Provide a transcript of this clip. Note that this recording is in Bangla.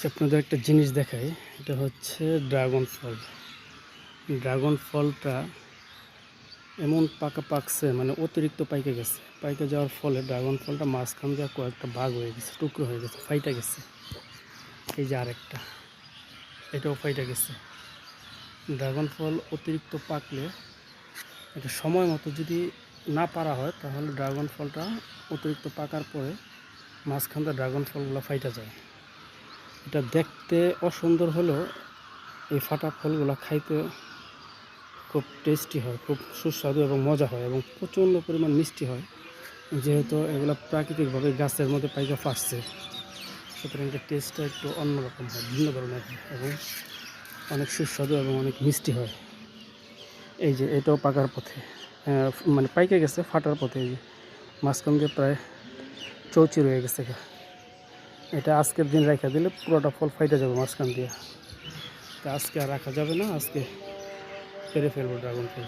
আপনাদের একটা জিনিস দেখাই, এটা হচ্ছে ড্রাগন ফল। ড্রাগন ফলটা এমন পাকছে, মানে অতিরিক্ত পাইকে গেছে। পাইকে যাওয়ার ফলে ড্রাগন ফলটা মাঝখান দিয়ে কয়েকটা ভাগ হয়ে গেছে, টুকরো হয়ে গেছে, ফাইটা গেছে। এই যে আরেকটা, এটাও ফাইটা গেছে। ড্রাগন ফল অতিরিক্ত পাকলে, এটা সময় মতো যদি না পারা হয়, তাহলে ড্রাগন ফলটা অতিরিক্ত পাকার পরে মাঝখান দিয়ে ড্রাগন ফলগুলো ফাইটা যায়। এটা দেখতে অসুন্দর হলেও এই ফাটা ফলগুলো খাইতে খুব টেস্টি হয়, খুব সুস্বাদু এবং মজা হয় এবং প্রচণ্ড পরিমাণ মিষ্টি হয়, যেহেতু এগুলো প্রাকৃতিকভাবে গাছের মধ্যে পাইকা ফাটছে। সুতরাং এটার টেস্টটা একটু অন্যরকম হয়, ভিন্ন ধরনের হয় এবং অনেক সুস্বাদু এবং অনেক মিষ্টি হয়। এই যে এটাও পাকার পথে, মানে পাইকে গেছে, ফাটার পথে। এই যে মাঝখান দিয়ে প্রায় চৌচির হয়ে গেছে। এটা আজকের দিন রেখে দিলে পুরোটা ফল ফাইটে যাবে মাঝখান দিয়ে। তা আজকে আর রাখা যাবে না, আজকে পেরে ফেলবো ড্রাগন ফল।